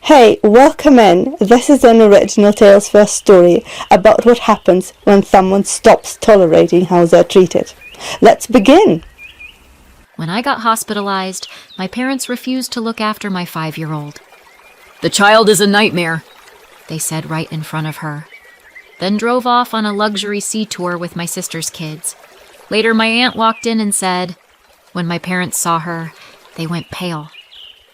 Hey, welcome in. This is an original Tales First story about what happens when someone stops tolerating how they're treated. Let's begin. When I got hospitalized, my parents refused to look after my 5-year-old. "The child is a nightmare," they said right in front of her. Then drove off on a luxury sea tour with my sister's kids. Later, my aunt walked in and said, when my parents saw her, they went pale.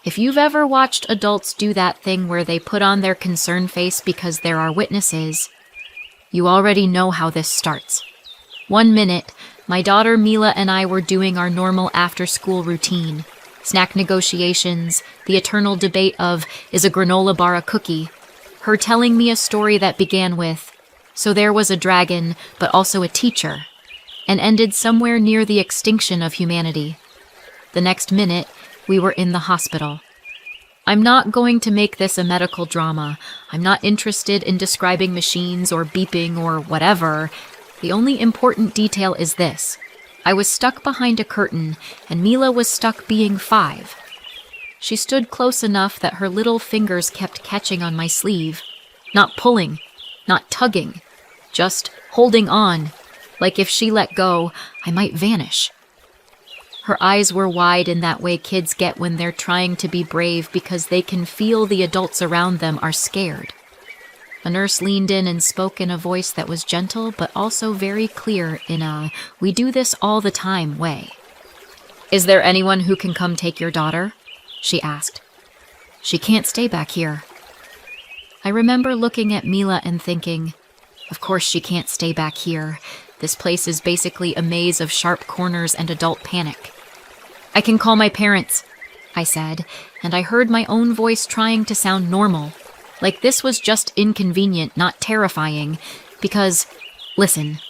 If you've ever watched adults do that thing where they put on their concerned face because there are witnesses, you already know how this starts. 1 minute, my daughter Mila and I were doing our normal after-school routine. Snack negotiations, the eternal debate of, is a granola bar a cookie? Her telling me a story that began with, so there was a dragon, but also a teacher, and ended somewhere near the extinction of humanity. The next minute, we were in the hospital. I'm not going to make this a medical drama. I'm not interested in describing machines or beeping or whatever. The only important detail is this. I was stuck behind a curtain, and Mila was stuck being 5. She stood close enough that her little fingers kept catching on my sleeve. Not pulling, not tugging, just holding on, like if she let go, I might vanish. Her eyes were wide in that way kids get when they're trying to be brave because they can feel the adults around them are scared. A nurse leaned in and spoke in a voice that was gentle but also very clear in a "we do this all the time" way. "Is there anyone who can come take your daughter?" she asked. "She can't stay back here." I remember looking at Mila and thinking, of course she can't stay back here. This place is basically a maze of sharp corners and adult panic. "I can call my parents," I said, and I heard my own voice trying to sound normal. Like this was just inconvenient, not terrifying, because, listen,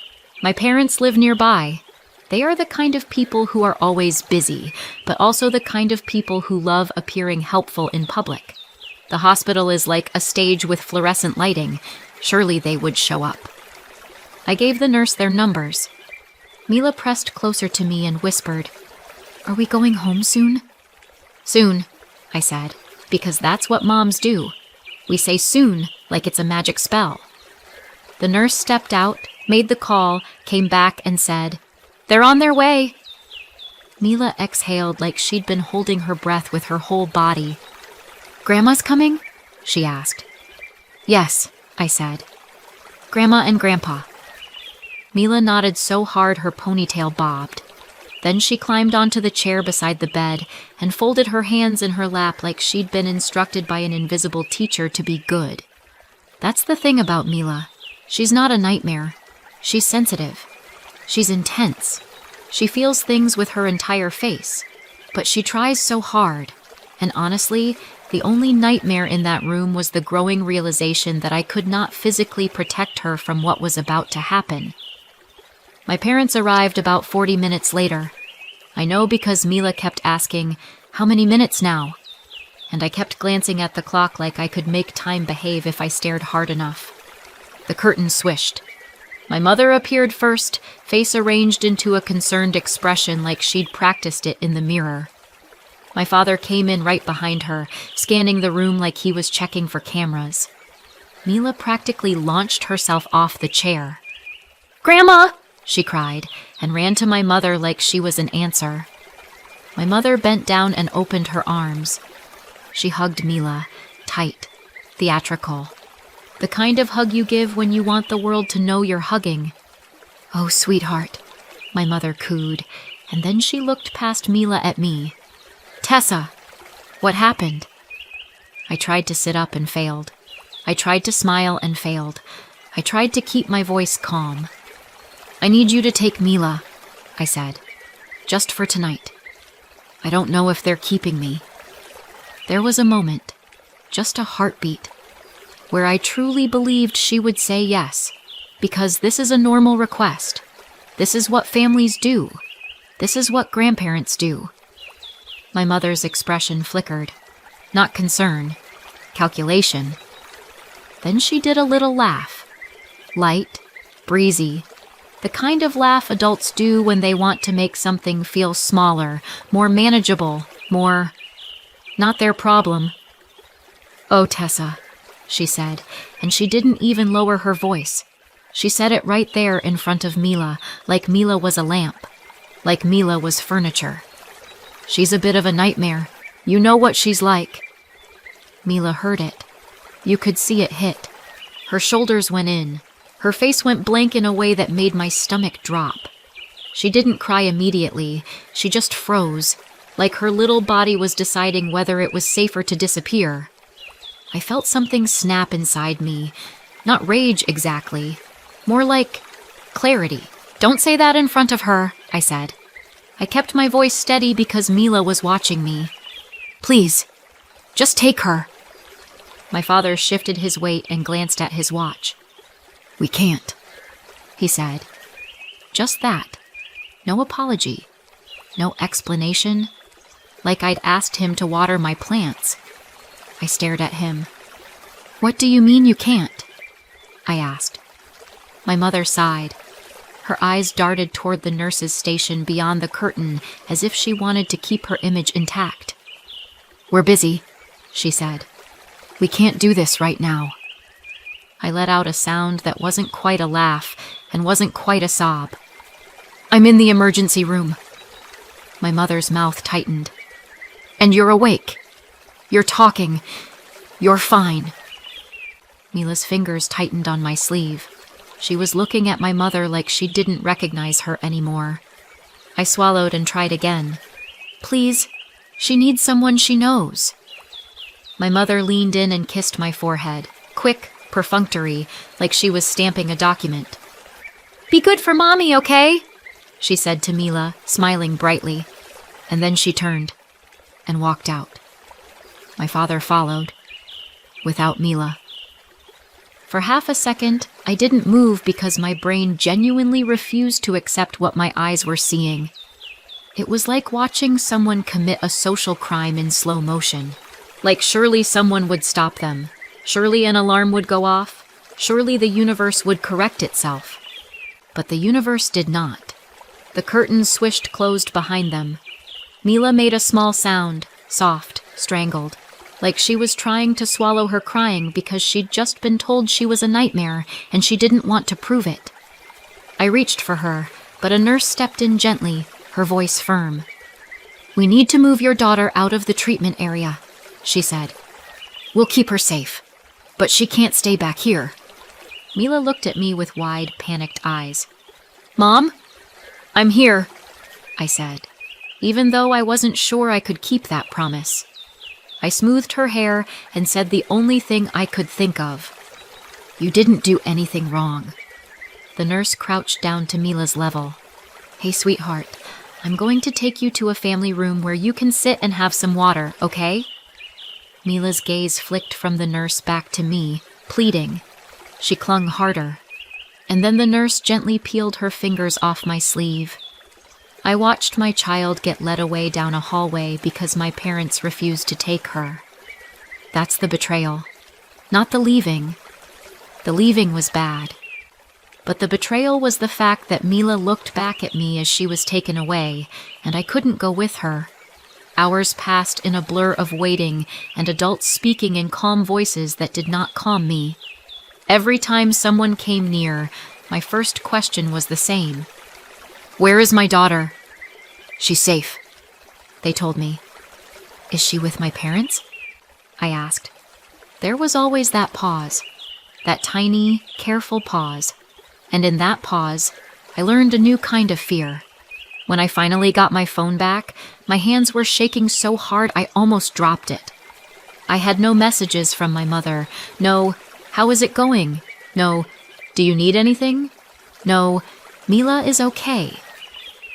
my parents live nearby. They are the kind of people who are always busy, but also the kind of people who love appearing helpful in public. The hospital is like a stage with fluorescent lighting. Surely they would show up. I gave the nurse their numbers. Mila pressed closer to me and whispered, "Are we going home soon?" "Soon," I said, because that's what moms do. We say soon like it's a magic spell. The nurse stepped out, made the call, came back and said, "They're on their way." Mila exhaled like she'd been holding her breath with her whole body. "Grandma's coming?" she asked. "Yes," I said. "Grandma and Grandpa." Mila nodded so hard her ponytail bobbed. Then she climbed onto the chair beside the bed and folded her hands in her lap like she'd been instructed by an invisible teacher to be good. That's the thing about Mila. She's not a nightmare. She's sensitive. She's intense. She feels things with her entire face. But she tries so hard. And honestly, the only nightmare in that room was the growing realization that I could not physically protect her from what was about to happen. My parents arrived about 40 minutes later. I know because Mila kept asking, "How many minutes now?" And I kept glancing at the clock like I could make time behave if I stared hard enough. The curtain swished. My mother appeared first, face arranged into a concerned expression like she'd practiced it in the mirror. My father came in right behind her, scanning the room like he was checking for cameras. Mila practically launched herself off the chair. "Grandma!" she cried, and ran to my mother like she was an answer. My mother bent down and opened her arms. She hugged Mila, tight, theatrical. The kind of hug you give when you want the world to know you're hugging. "Oh, sweetheart," my mother cooed, and then she looked past Mila at me. "Tessa, what happened?" I tried to sit up and failed. I tried to smile and failed. I tried to keep my voice calm. "I need you to take Mila," I said, "just for tonight. I don't know if they're keeping me." There was a moment, just a heartbeat, where I truly believed she would say yes, because this is a normal request. This is what families do. This is what grandparents do. My mother's expression flickered. Not concern, calculation. Then she did a little laugh. Light, breezy, the kind of laugh adults do when they want to make something feel smaller, more manageable, more not their problem. "Oh, Tessa," she said, and she didn't even lower her voice. She said it right there in front of Mila, like Mila was a lamp, like Mila was furniture. "She's a bit of a nightmare. You know what she's like." Mila heard it. You could see it hit. Her shoulders went in. Her face went blank in a way that made my stomach drop. She didn't cry immediately. She just froze, like her little body was deciding whether it was safer to disappear. I felt something snap inside me. Not rage exactly. More like clarity. "Don't say that in front of her," I said. I kept my voice steady because Mila was watching me. "Please, just take her." My father shifted his weight and glanced at his watch. "We can't," he said. Just that. No apology. No explanation. Like I'd asked him to water my plants. I stared at him. "What do you mean you can't?" I asked. My mother sighed. Her eyes darted toward the nurse's station beyond the curtain as if she wanted to keep her image intact. "We're busy," she said. "We can't do this right now." I let out a sound that wasn't quite a laugh and wasn't quite a sob. "I'm in the emergency room." My mother's mouth tightened. "And you're awake. You're talking. You're fine." Mila's fingers tightened on my sleeve. She was looking at my mother like she didn't recognize her anymore. I swallowed and tried again. "Please, she needs someone she knows." My mother leaned in and kissed my forehead, quick, perfunctory, like she was stamping a document. "Be good for Mommy, okay?" she said to Mila, smiling brightly. And then she turned and walked out. My father followed, without Mila. For half a second, I didn't move because my brain genuinely refused to accept what my eyes were seeing. It was like watching someone commit a social crime in slow motion. Like surely someone would stop them. Surely an alarm would go off. Surely the universe would correct itself. But the universe did not. The curtains swished closed behind them. Mila made a small sound, soft, strangled, like she was trying to swallow her crying because she'd just been told she was a nightmare and she didn't want to prove it. I reached for her, but a nurse stepped in gently, her voice firm. "We need to move your daughter out of the treatment area," she said. "We'll keep her safe, but she can't stay back here." Mila looked at me with wide, panicked eyes. "Mom? I'm here," I said, even though I wasn't sure I could keep that promise. I smoothed her hair and said the only thing I could think of. "You didn't do anything wrong." The nurse crouched down to Mila's level. "Hey, sweetheart, I'm going to take you to a family room where you can sit and have some water, okay?" Mila's gaze flicked from the nurse back to me, pleading. She clung harder. And then the nurse gently peeled her fingers off my sleeve. I watched my child get led away down a hallway because my parents refused to take her. That's the betrayal, not the leaving. The leaving was bad. But the betrayal was the fact that Mila looked back at me as she was taken away, and I couldn't go with her. Hours passed in a blur of waiting and adults speaking in calm voices that did not calm me. Every time someone came near, my first question was the same. "Where is my daughter?" "She's safe," they told me. "Is she with my parents?" I asked. There was always that pause, that tiny, careful pause. And in that pause, I learned a new kind of fear. When I finally got my phone back, my hands were shaking so hard I almost dropped it. I had no messages from my mother. No, "How is it going?" No, "Do you need anything?" No, "Mila is okay."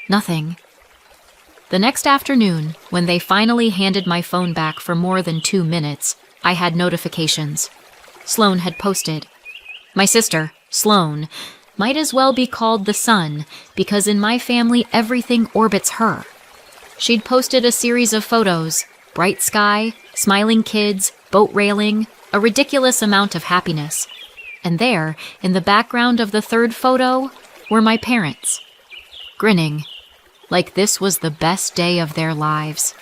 Nothing. The next afternoon, when they finally handed my phone back for more than 2 minutes, I had notifications. Sloane had posted. My sister, Sloane, might as well be called the sun, because in my family everything orbits her. She'd posted a series of photos, bright sky, smiling kids, boat railing, a ridiculous amount of happiness. And there, in the background of the third photo, were my parents, grinning, like this was the best day of their lives.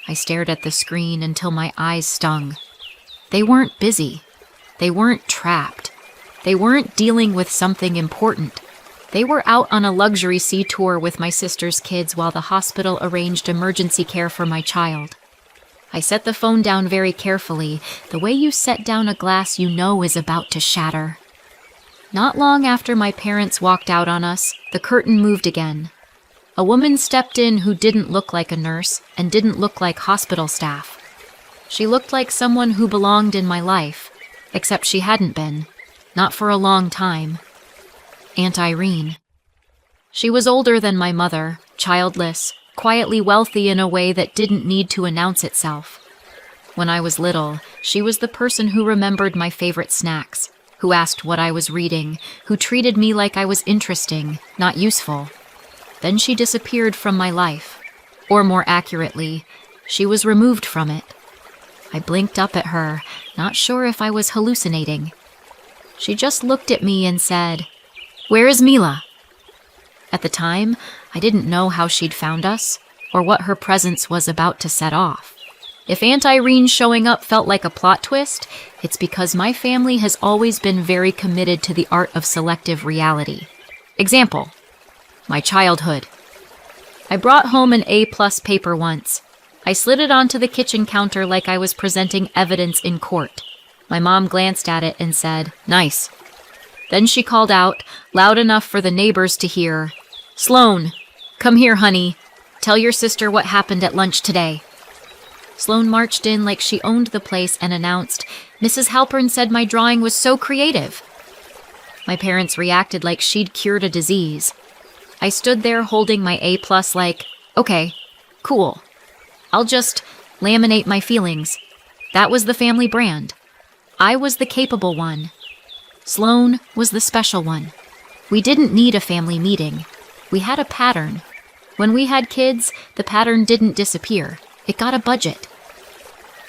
I stared at the screen until my eyes stung. They weren't busy. They weren't trapped. They weren't dealing with something important. They were out on a luxury sea tour with my sister's kids while the hospital arranged emergency care for my child. I set the phone down very carefully, the way you set down a glass you know is about to shatter. Not long after my parents walked out on us, the curtain moved again. A woman stepped in who didn't look like a nurse and didn't look like hospital staff. She looked like someone who belonged in my life, except she hadn't been, not for a long time. Aunt Irene. She was older than my mother, childless, quietly wealthy in a way that didn't need to announce itself. When I was little, she was the person who remembered my favorite snacks, who asked what I was reading, who treated me like I was interesting, not useful. Then she disappeared from my life. Or more accurately, she was removed from it. I blinked up at her, not sure if I was hallucinating. She just looked at me and said, "Where is Mila?" At the time, I didn't know how she'd found us, or what her presence was about to set off. If Aunt Irene showing up felt like a plot twist, it's because my family has always been very committed to the art of selective reality. Example, my childhood. I brought home an A+ paper once. I slid it onto the kitchen counter like I was presenting evidence in court. My mom glanced at it and said, "Nice." Then she called out, loud enough for the neighbors to hear, "Sloan, come here, honey. Tell your sister what happened at lunch today." Sloan marched in like she owned the place and announced, "Mrs. Halpern said my drawing was so creative." My parents reacted like she'd cured a disease. I stood there holding my A+ like, "Okay, cool. I'll just laminate my feelings." That was the family brand. I was the capable one. Sloan was the special one. We didn't need a family meeting. We had a pattern. When we had kids, the pattern didn't disappear. It got a budget.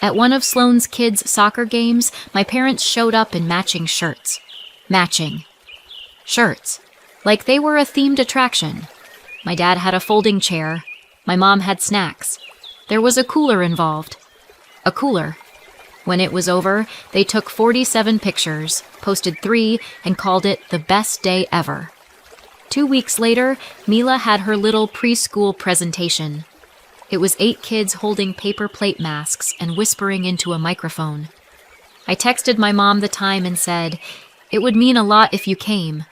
At one of Sloan's kids' soccer games, my parents showed up in matching shirts. Matching. Shirts. Like they were a themed attraction. My dad had a folding chair. My mom had snacks. There was a cooler involved. A cooler. When it was over, they took 47 pictures, posted 3, and called it the best day ever. 2 weeks later, Mila had her little preschool presentation. It was 8 kids holding paper plate masks and whispering into a microphone. I texted my mom the time and said, "It would mean a lot if you came."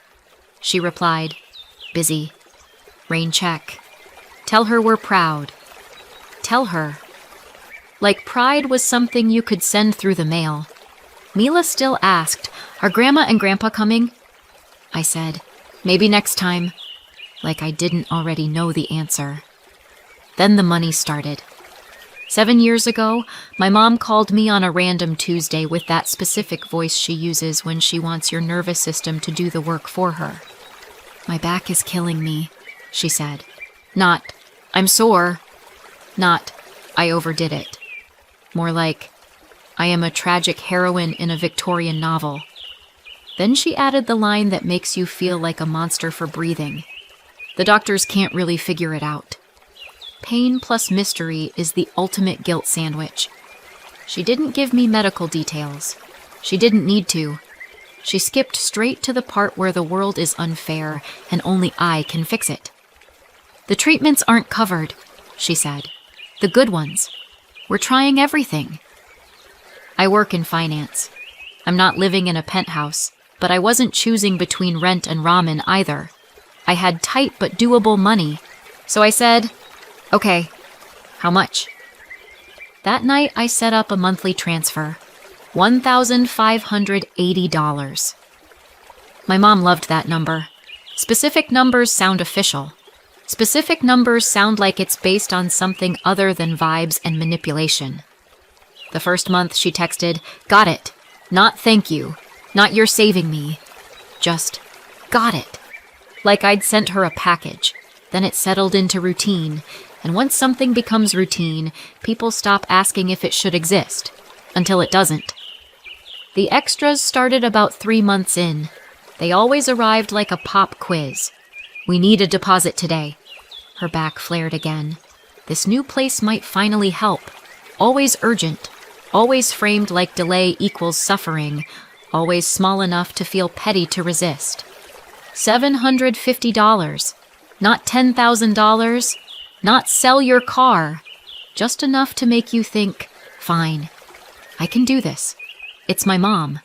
She replied, "Busy. Rain check. Tell her we're proud. Tell her." Like pride was something you could send through the mail. Mila still asked, "Are Grandma and Grandpa coming?" I said, "Maybe next time," like I didn't already know the answer. Then the money started. 7 years ago, my mom called me on a random Tuesday with that specific voice she uses when she wants your nervous system to do the work for her. "My back is killing me," she said. Not, "I'm sore." Not, "I overdid it." More like, "I am a tragic heroine in a Victorian novel." Then she added the line that makes you feel like a monster for breathing. The doctors can't really figure it out. Pain plus mystery is the ultimate guilt sandwich. She didn't give me medical details. She didn't need to. She skipped straight to the part where the world is unfair and only I can fix it. "The treatments aren't covered," she said. "The good ones. We're trying everything." I work in finance. I'm not living in a penthouse, but I wasn't choosing between rent and ramen either. I had tight but doable money, so I said, "Okay, how much?" That night I set up a monthly transfer, $1,580. My mom loved that number. Specific numbers sound official. Specific numbers sound like it's based on something other than vibes and manipulation. The first month she texted, "Got it. Not thank you. Not you're saving me. Just, got it." Like I'd sent her a package. Then it settled into routine. And once something becomes routine, people stop asking if it should exist. Until it doesn't. The extras started about 3 months in. They always arrived like a pop quiz. "We need a deposit today." Her back flared again. This new place might finally help. Always urgent. always framed like delay equals suffering, always small enough to feel petty to resist. $750, not $10,000, not sell your car, just enough to make you think, fine, I can do this. It's my mom.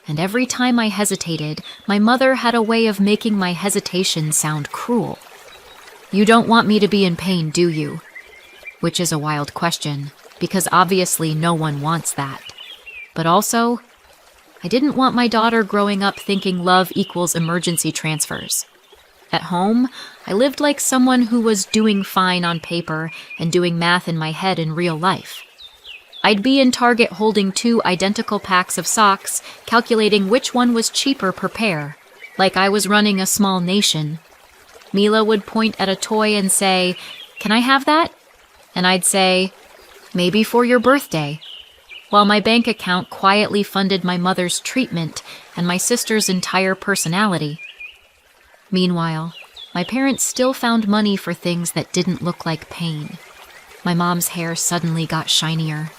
And every time I hesitated, my mother had a way of making my hesitation sound cruel. You don't want me to be in pain, do you? Which is a wild question, because obviously no one wants that. But also, I didn't want my daughter growing up thinking love equals emergency transfers. At home, I lived like someone who was doing fine on paper and doing math in my head in real life. I'd be in Target holding 2 identical packs of socks, calculating which one was cheaper per pair, like I was running a small nation. Mila would point at a toy and say, "Can I have that?" And I'd say, "Maybe for your birthday," while my bank account quietly funded my mother's treatment and my sister's entire personality. Meanwhile, my parents still found money for things that didn't look like pain. My mom's hair suddenly got shinier.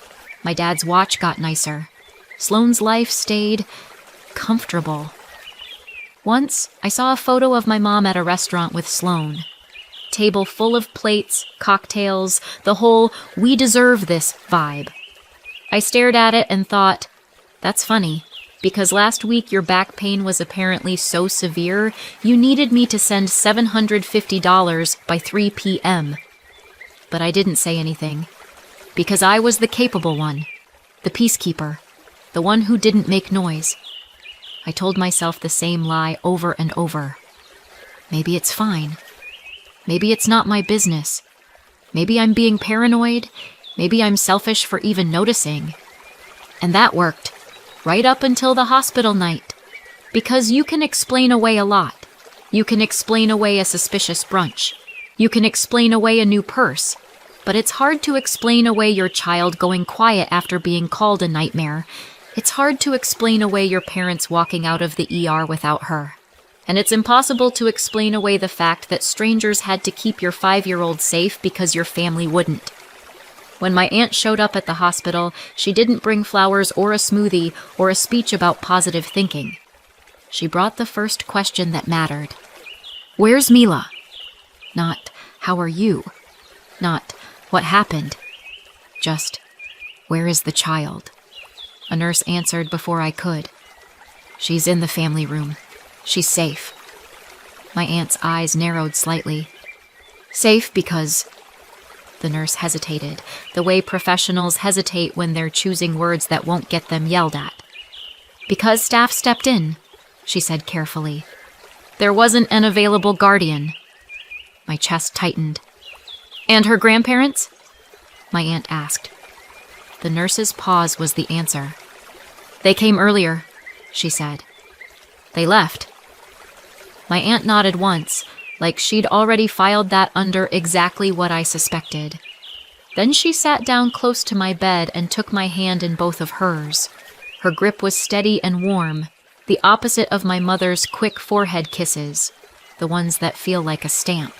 My dad's watch got nicer. Sloane's life stayed comfortable. Once, I saw a photo of my mom at a restaurant with Sloane. Table full of plates, cocktails, the whole "we deserve this" vibe. I stared at it and thought, that's funny, because last week your back pain was apparently so severe, you needed me to send $750 by 3 p.m. But I didn't say anything, because I was the capable one, the peacekeeper, the one who didn't make noise. I told myself the same lie over and over. Maybe it's fine. Maybe it's not my business. Maybe I'm being paranoid. Maybe I'm selfish for even noticing. And that worked, right up until the hospital night. Because you can explain away a lot. You can explain away a suspicious brunch. You can explain away a new purse. But it's hard to explain away your child going quiet after being called a nightmare. It's hard to explain away your parents walking out of the ER without her. And it's impossible to explain away the fact that strangers had to keep your 5-year-old safe because your family wouldn't. When my aunt showed up at the hospital, she didn't bring flowers or a smoothie or a speech about positive thinking. She brought the first question that mattered. "Where's Mila?" Not, "How are you?" Not, "What happened?" Just, "Where is the child?" A nurse answered before I could. "She's in the family room. She's safe." My aunt's eyes narrowed slightly. "Safe because..." The nurse hesitated, the way professionals hesitate when they're choosing words that won't get them yelled at. "Because staff stepped in," she said carefully. "There wasn't an available guardian." My chest tightened. "And her grandparents?" my aunt asked. The nurse's pause was the answer. "They came earlier," she said. "They left." My aunt nodded once, like she'd already filed that under exactly what I suspected. Then she sat down close to my bed and took my hand in both of hers. Her grip was steady and warm, the opposite of my mother's quick forehead kisses, the ones that feel like a stamp.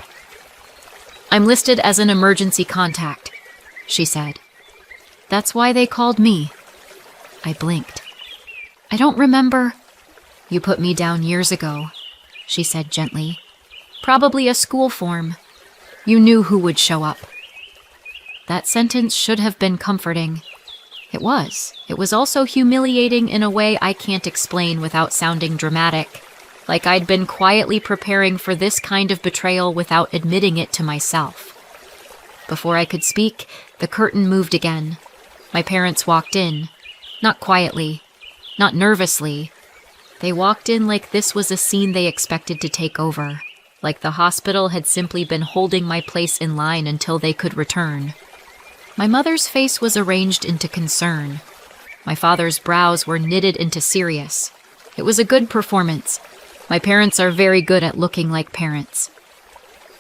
"I'm listed as an emergency contact," she said. "That's why they called me." I blinked. "I don't remember." "You put me down years ago," she said gently. "Probably a school form. You knew who would show up." That sentence should have been comforting. It was. It was also humiliating in a way I can't explain without sounding dramatic, like I'd been quietly preparing for this kind of betrayal without admitting it to myself. Before I could speak, the curtain moved again. My parents walked in, not quietly, not nervously. They walked in like this was a scene they expected to take over, like the hospital had simply been holding my place in line until they could return. My mother's face was arranged into concern. My father's brows were knitted into serious. It was a good performance. My parents are very good at looking like parents.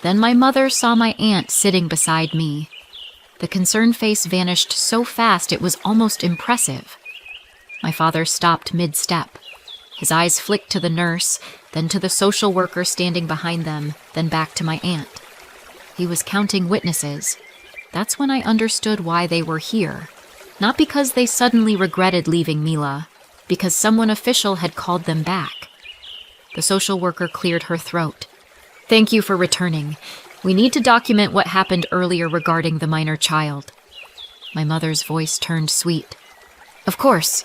Then my mother saw my aunt sitting beside me. The concerned face vanished so fast it was almost impressive. My father stopped mid-step. His eyes flicked to the nurse, then to the social worker standing behind them, then back to my aunt. He was counting witnesses. That's when I understood why they were here. Not because they suddenly regretted leaving Mila, because someone official had called them back. The social worker cleared her throat. "Thank you for returning. We need to document what happened earlier regarding the minor child." My mother's voice turned sweet. "Of course.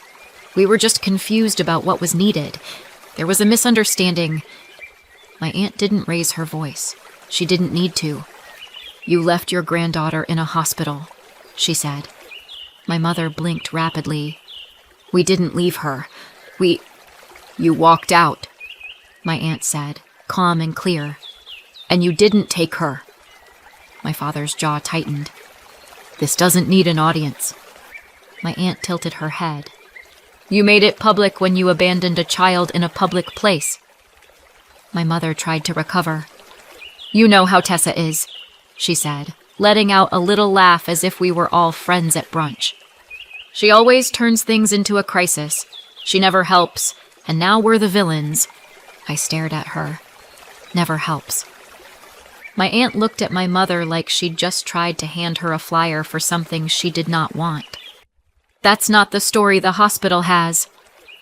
We were just confused about what was needed. There was a misunderstanding." My aunt didn't raise her voice. She didn't need to. "You left your granddaughter in a hospital," she said. My mother blinked rapidly. "We didn't leave her. You walked out," my aunt said, calm and clear. "And you didn't take her." My father's jaw tightened. "This doesn't need an audience." My aunt tilted her head. "You made it public when you abandoned a child in a public place." My mother tried to recover. "You know how Tessa is," she said, letting out a little laugh as if we were all friends at brunch. "She always turns things into a crisis. She never helps, and now we're the villains." I stared at her. Never helps. My aunt looked at my mother like she'd just tried to hand her a flyer for something she did not want. "That's not the story the hospital has,"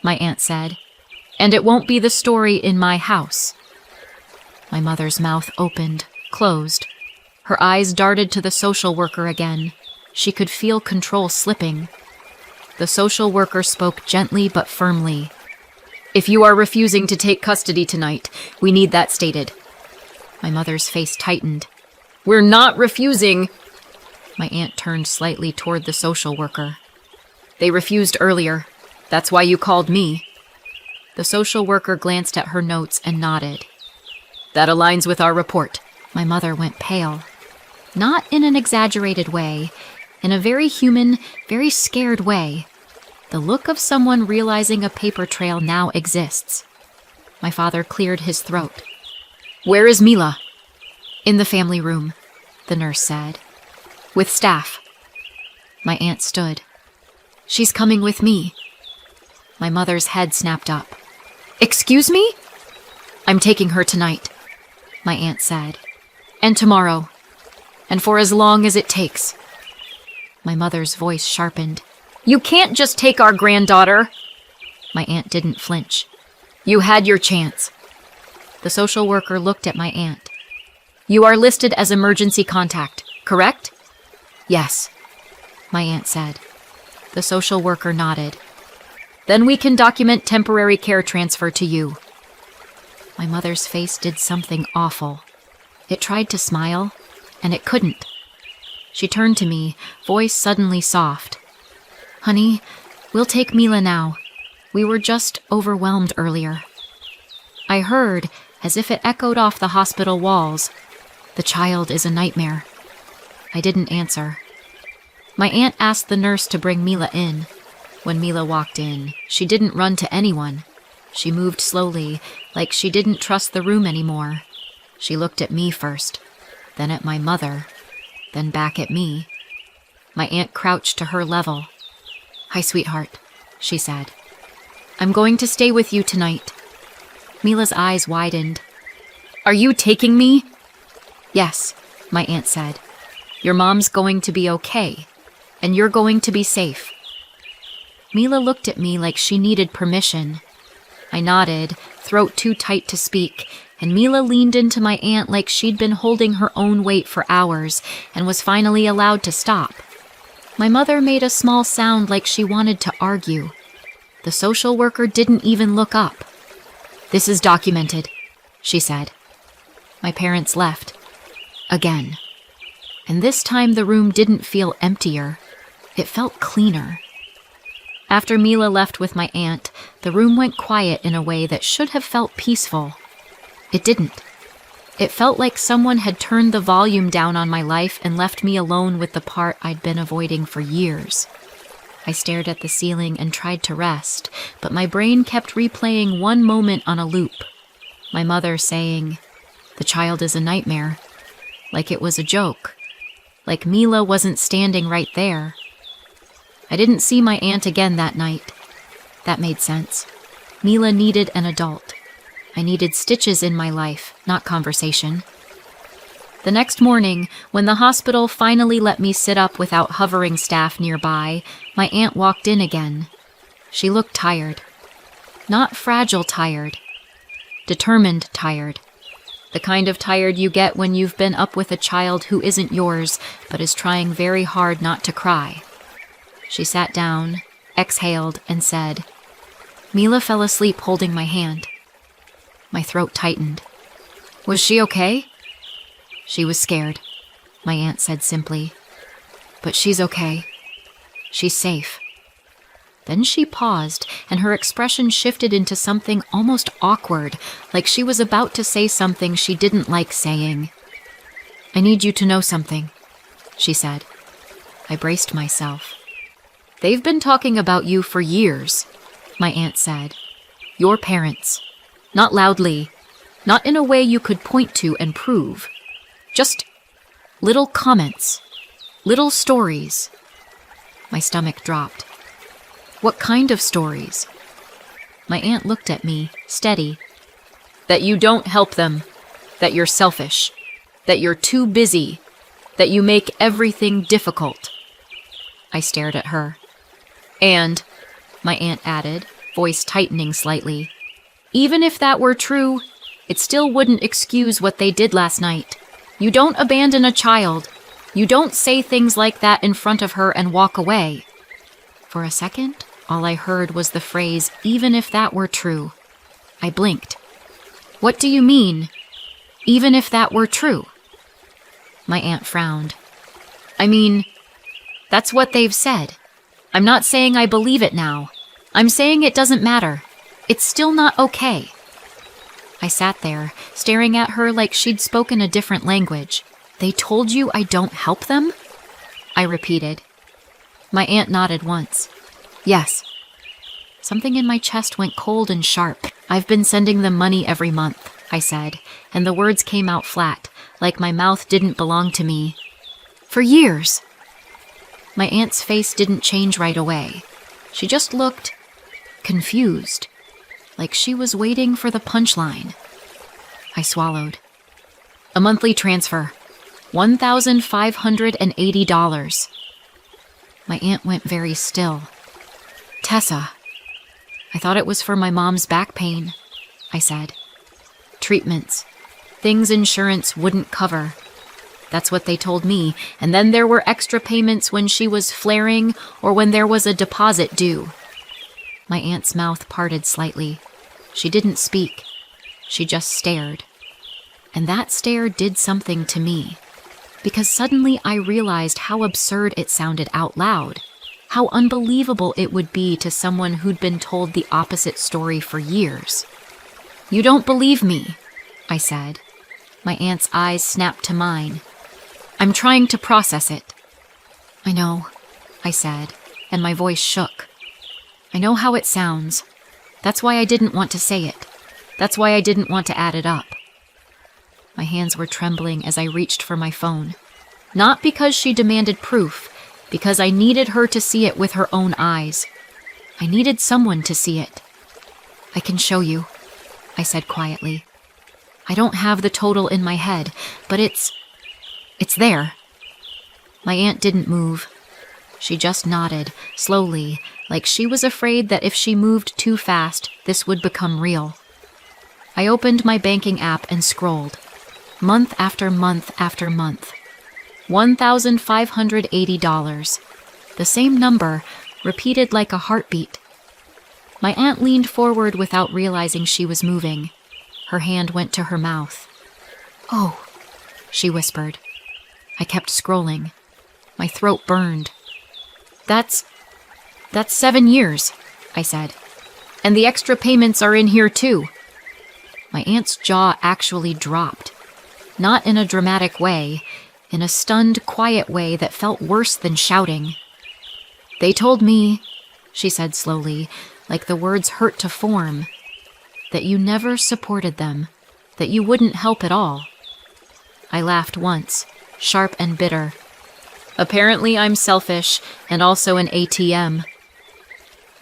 my aunt said, "and it won't be the story in my house." My mother's mouth opened, closed. Her eyes darted to the social worker again. She could feel control slipping. The social worker spoke gently but firmly. "If you are refusing to take custody tonight, we need that stated." My mother's face tightened. "We're not refusing." My aunt turned slightly toward the social worker. "They refused earlier. That's why you called me." The social worker glanced at her notes and nodded. "That aligns with our report." My mother went pale. Not in an exaggerated way, in a very human, very scared way. The look of someone realizing a paper trail now exists. My father cleared his throat. "Where is Mila?" "In the family room," the nurse said. "With staff." My aunt stood. "She's coming with me." My mother's head snapped up. "Excuse me?" "I'm taking her tonight," my aunt said. "And tomorrow. And for as long as it takes." My mother's voice sharpened. "You can't just take our granddaughter." My aunt didn't flinch. "You had your chance." The social worker looked at my aunt. "You are listed as emergency contact, correct?" "Yes," my aunt said. The social worker nodded. "Then we can document temporary care transfer to you." My mother's face did something awful. It tried to smile, and it couldn't. She turned to me, voice suddenly soft. "Honey, we'll take Mila now. We were just overwhelmed earlier." I heard, as if it echoed off the hospital walls, "The child is a nightmare." I didn't answer. My aunt asked the nurse to bring Mila in. When Mila walked in, she didn't run to anyone. She moved slowly, like she didn't trust the room anymore. She looked at me first, then at my mother, then back at me. My aunt crouched to her level. "Hi, sweetheart," she said. "I'm going to stay with you tonight." Mila's eyes widened. "Are you taking me?" "Yes," my aunt said. "Your mom's going to be okay, and you're going to be safe." Mila looked at me like she needed permission. I nodded, throat too tight to speak, and Mila leaned into my aunt like she'd been holding her own weight for hours and was finally allowed to stop. My mother made a small sound like she wanted to argue. The social worker didn't even look up. "This is documented," she said. My parents left. Again. And this time the room didn't feel emptier. It felt cleaner. After Mila left with my aunt, the room went quiet in a way that should have felt peaceful. It didn't. It felt like someone had turned the volume down on my life and left me alone with the part I'd been avoiding for years. I stared at the ceiling and tried to rest, but my brain kept replaying one moment on a loop. My mother saying, "The child is a nightmare," like it was a joke, like Mila wasn't standing right there. I didn't see my aunt again that night. That made sense. Mila needed an adult. I needed stitches in my life, not conversation. The next morning, when the hospital finally let me sit up without hovering staff nearby, my aunt walked in again. She looked tired. Not fragile tired. Determined tired. The kind of tired you get when you've been up with a child who isn't yours, but is trying very hard not to cry. She sat down, exhaled, and said, "Mila fell asleep holding my hand." My throat tightened. "Was she okay?" "She was scared," my aunt said simply. "But she's okay. She's safe." Then she paused, and her expression shifted into something almost awkward, like she was about to say something she didn't like saying. "I need you to know something," she said. I braced myself. "They've been talking about you for years," my aunt said. "Your parents. Not loudly. Not in a way you could point to and prove. Just little comments. Little stories." My stomach dropped. "What kind of stories?" My aunt looked at me, steady. "That you don't help them. That you're selfish. That you're too busy. That you make everything difficult." I stared at her. "And," my aunt added, voice tightening slightly, "even if that were true, it still wouldn't excuse what they did last night. You don't abandon a child. You don't say things like that in front of her and walk away." For a second, all I heard was the phrase, "even if that were true." I blinked. "What do you mean, even if that were true?" My aunt frowned. "I mean, that's what they've said. I'm not saying I believe it now. I'm saying it doesn't matter. It's still not okay." I sat there, staring at her like she'd spoken a different language. "They told you I don't help them?" I repeated. My aunt nodded once. "Yes." Something in my chest went cold and sharp. "I've been sending them money every month," I said, and the words came out flat, like my mouth didn't belong to me. "For years." My aunt's face didn't change right away. She just looked confused, like she was waiting for the punchline. I swallowed. "A monthly transfer. $1,580. My aunt went very still. "Tessa." "I thought it was for my mom's back pain," I said. "Treatments. Things insurance wouldn't cover. That's what they told me, and then there were extra payments when she was flaring or when there was a deposit due." My aunt's mouth parted slightly. She didn't speak. She just stared. And that stare did something to me, because suddenly I realized how absurd it sounded out loud, how unbelievable it would be to someone who'd been told the opposite story for years. "You don't believe me," I said. My aunt's eyes snapped to mine. "I'm trying to process it." "I know," I said, and my voice shook. "I know how it sounds. That's why I didn't want to say it. That's why I didn't want to add it up." My hands were trembling as I reached for my phone. Not because she demanded proof, because I needed her to see it with her own eyes. I needed someone to see it. "I can show you," I said quietly. "I don't have the total in my head, but it's there." My aunt didn't move. She just nodded, slowly, like she was afraid that if she moved too fast, this would become real. I opened my banking app and scrolled. Month after month after month. $1,580. The same number, repeated like a heartbeat. My aunt leaned forward without realizing she was moving. Her hand went to her mouth. "Oh," she whispered. I kept scrolling. My throat burned. That's 7 years, I said. "And the extra payments are in here too." My aunt's jaw actually dropped. Not in a dramatic way, in a stunned, quiet way that felt worse than shouting. "They told me," she said slowly, like the words hurt to form, "that you never supported them, that you wouldn't help at all." I laughed once, sharp and bitter. "Apparently I'm selfish and also an ATM."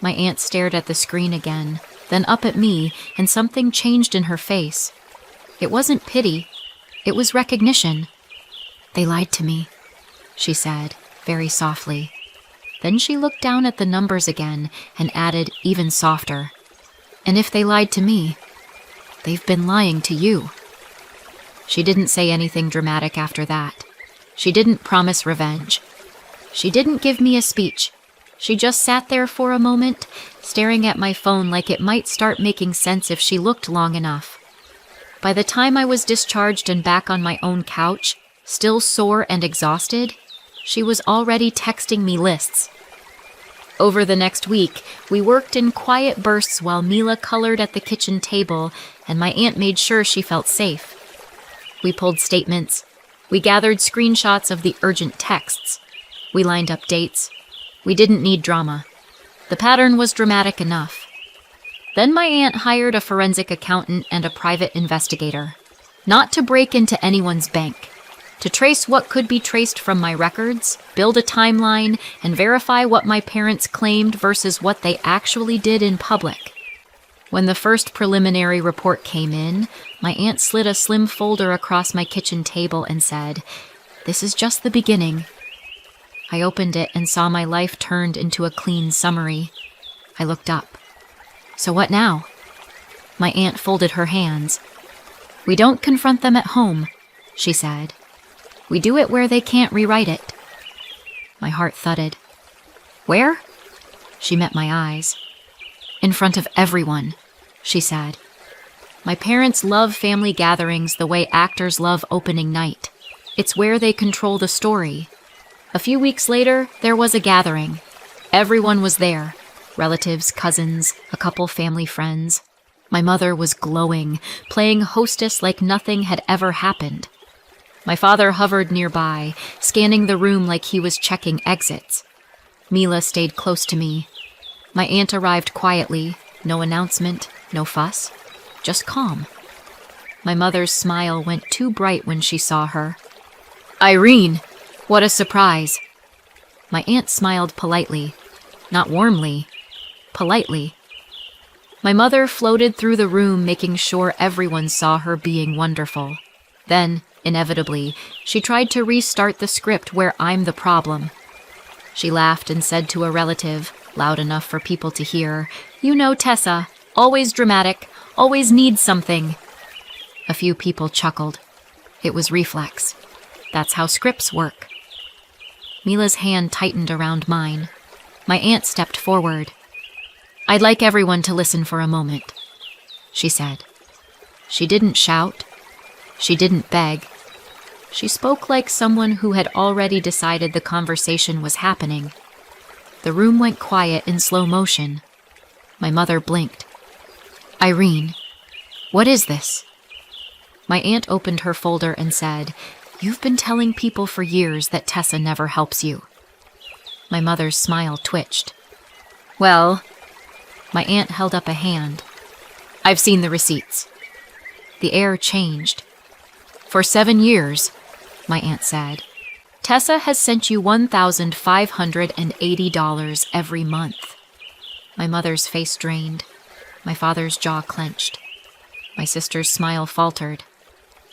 My aunt stared at the screen again, then up at me, and something changed in her face. It wasn't pity. It was recognition. They lied to me, she said, very softly. Then she looked down at the numbers again and added even softer. And if they lied to me, they've been lying to you. She didn't say anything dramatic after that. She didn't promise revenge. She didn't give me a speech. She just sat there for a moment, staring at my phone like it might start making sense if she looked long enough. By the time I was discharged and back on my own couch, still sore and exhausted, she was already texting me lists. Over the next week, we worked in quiet bursts while Mila colored at the kitchen table and my aunt made sure she felt safe. We pulled statements. We gathered screenshots of the urgent texts. We lined up dates. We didn't need drama. The pattern was dramatic enough. Then my aunt hired a forensic accountant and a private investigator. Not to break into anyone's bank. To trace what could be traced from my records, build a timeline, and verify what my parents claimed versus what they actually did in public. When the first preliminary report came in, my aunt slid a slim folder across my kitchen table and said, "This is just the beginning." I opened it and saw my life turned into a clean summary. I looked up. "So what now?" My aunt folded her hands. "We don't confront them at home," she said. "We do it where they can't rewrite it." My heart thudded. "Where?" She met my eyes. "In front of everyone," she said. "My parents love family gatherings the way actors love opening night. It's where they control the story. A few weeks later, there was a gathering. Everyone was there. Relatives, cousins, a couple family friends. My mother was glowing, playing hostess like nothing had ever happened. My father hovered nearby, scanning the room like he was checking exits. Mila stayed close to me. My aunt arrived quietly, no announcement, no fuss, just calm. My mother's smile went too bright when she saw her. "Irene, what a surprise." My aunt smiled politely, not warmly, politely. My mother floated through the room, making sure everyone saw her being wonderful. Then, inevitably, she tried to restart the script where I'm the problem. She laughed and said to a relative, loud enough for people to hear, "You know Tessa, always dramatic, always needs something." A few people chuckled. It was reflex. That's how scripts work. Mila's hand tightened around mine. My aunt stepped forward. "I'd like everyone to listen for a moment," she said. She didn't shout. She didn't beg. She spoke like someone who had already decided the conversation was happening. The room went quiet in slow motion. My mother blinked. "Irene, what is this?" My aunt opened her folder and said, "You've been telling people for years that Tessa never helps you." My mother's smile twitched. "Well," my aunt held up a hand. "I've seen the receipts." The air changed. "For 7 years," my aunt said, "Tessa has sent you $1,580 every month." My mother's face drained. My father's jaw clenched. My sister's smile faltered.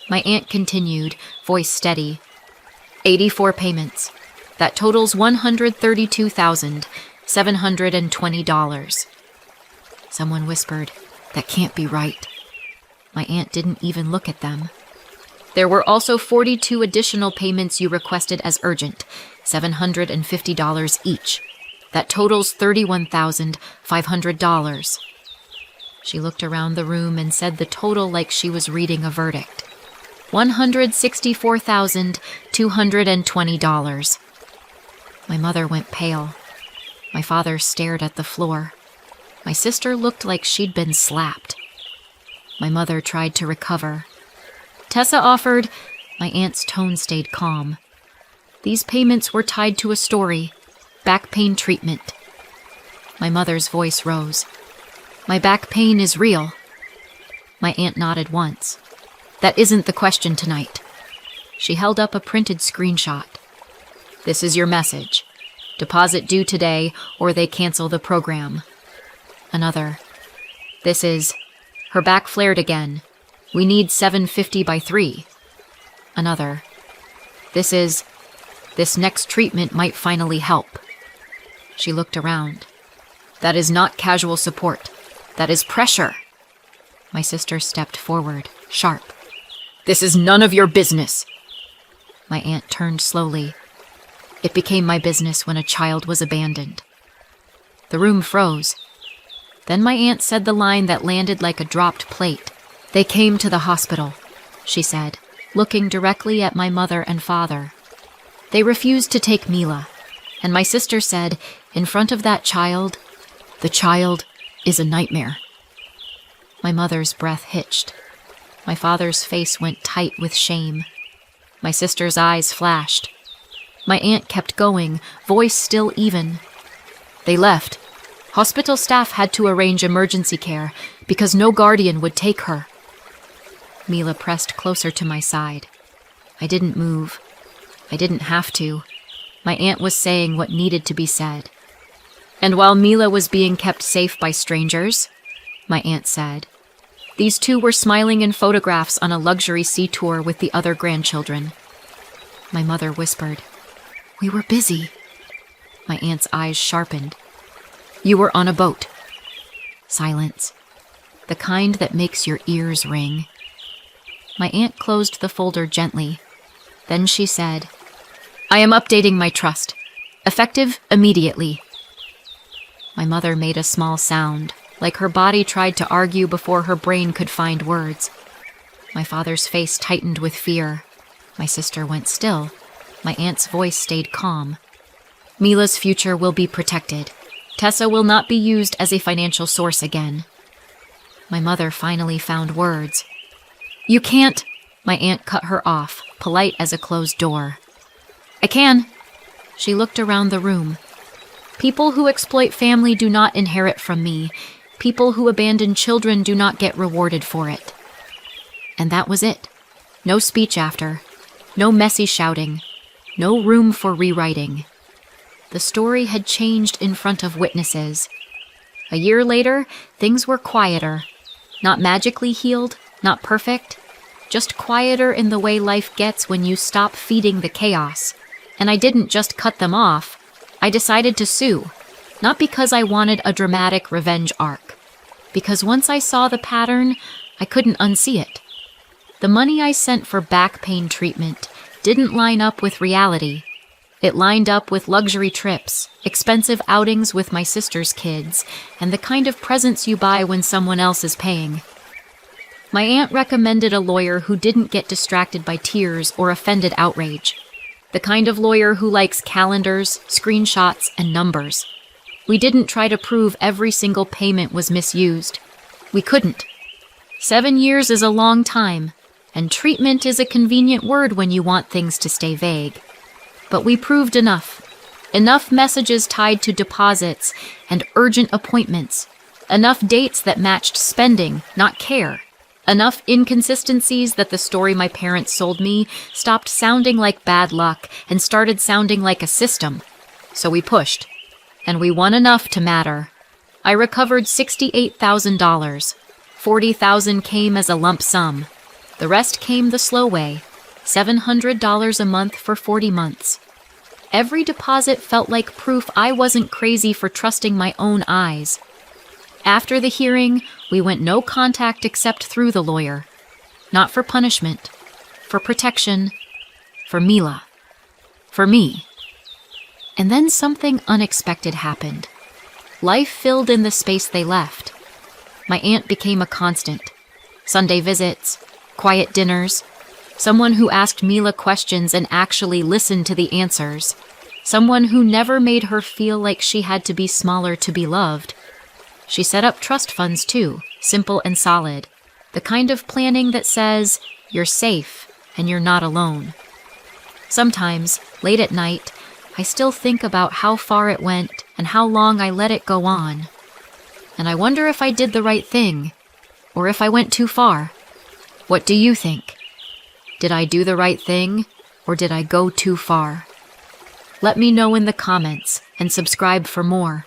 My aunt continued, voice steady. 84 payments. That totals $132,720. Someone whispered, "That can't be right." My aunt didn't even look at them. "There were also 42 additional payments you requested as urgent, $750 each. That totals $31,500. She looked around the room and said the total like she was reading a verdict. $164,220. My mother went pale. My father stared at the floor. My sister looked like she'd been slapped. My mother tried to recover. Tessa offered. My aunt's tone stayed calm. These payments were tied to a story. Back pain treatment. My mother's voice rose. "My back pain is real." My aunt nodded once. "That isn't the question tonight." She held up a printed screenshot. "This is your message. Deposit due today or they cancel the program." Another. "This is, her back flared again. We need 750 by 3. Another. This next treatment might finally help." She looked around. "That is not casual support. That is pressure." My sister stepped forward, sharp. "This is none of your business." My aunt turned slowly. It became my business when a child was abandoned. The room froze. Then my aunt said the line that landed like a dropped plate. "They came to the hospital," she said, looking directly at my mother and father. "They refused to take Mila, and my sister said, in front of that child, 'The child is a nightmare.'" My mother's breath hitched. My father's face went tight with shame. My sister's eyes flashed. My aunt kept going, voice still even. "They left. Hospital staff had to arrange emergency care because no guardian would take her." Mila pressed closer to my side. I didn't move. I didn't have to. My aunt was saying what needed to be said. "And while Mila was being kept safe by strangers," my aunt said, "these two were smiling in photographs on a luxury sea tour with the other grandchildren." My mother whispered, "We were busy." My aunt's eyes sharpened. "You were on a boat." Silence. The kind that makes your ears ring. My aunt closed the folder gently. Then she said, "I am updating my trust. Effective immediately." My mother made a small sound, like her body tried to argue before her brain could find words. My father's face tightened with fear. My sister went still. My aunt's voice stayed calm. "Mila's future will be protected. Tessa will not be used as a financial source again." My mother finally found words. "You can't," my aunt cut her off, polite as a closed door. "I can." She looked around the room. "People who exploit family do not inherit from me. People who abandon children do not get rewarded for it." And that was it. No speech after. No messy shouting. No room for rewriting. The story had changed in front of witnesses. A year later, things were quieter. Not magically healed, not perfect. Just quieter in the way life gets when you stop feeding the chaos. And I didn't just cut them off. I decided to sue. Not because I wanted a dramatic revenge arc. Because once I saw the pattern, I couldn't unsee it. The money I sent for back pain treatment didn't line up with reality. It lined up with luxury trips, expensive outings with my sister's kids, and the kind of presents you buy when someone else is paying. My aunt recommended a lawyer who didn't get distracted by tears or offended outrage. The kind of lawyer who likes calendars, screenshots, and numbers. We didn't try to prove every single payment was misused. We couldn't. 7 years is a long time, and treatment is a convenient word when you want things to stay vague. But we proved enough. Enough messages tied to deposits and urgent appointments. Enough dates that matched spending, not care. Enough inconsistencies that the story my parents sold me stopped sounding like bad luck and started sounding like a system. So we pushed. And we won enough to matter. I recovered $68,000. $40,000 came as a lump sum. The rest came the slow way. $700 a month for 40 months. Every deposit felt like proof I wasn't crazy for trusting my own eyes. After the hearing, we went no contact except through the lawyer. Not for punishment, for protection, for Mila, for me. And then something unexpected happened. Life filled in the space they left. My aunt became a constant. Sunday visits, quiet dinners, someone who asked Mila questions and actually listened to the answers, someone who never made her feel like she had to be smaller to be loved. She set up trust funds too, simple and solid, the kind of planning that says you're safe and you're not alone. Sometimes, late at night, I still think about how far it went and how long I let it go on. And I wonder if I did the right thing, or if I went too far. What do you think? Did I do the right thing, or did I go too far? Let me know in the comments and subscribe for more.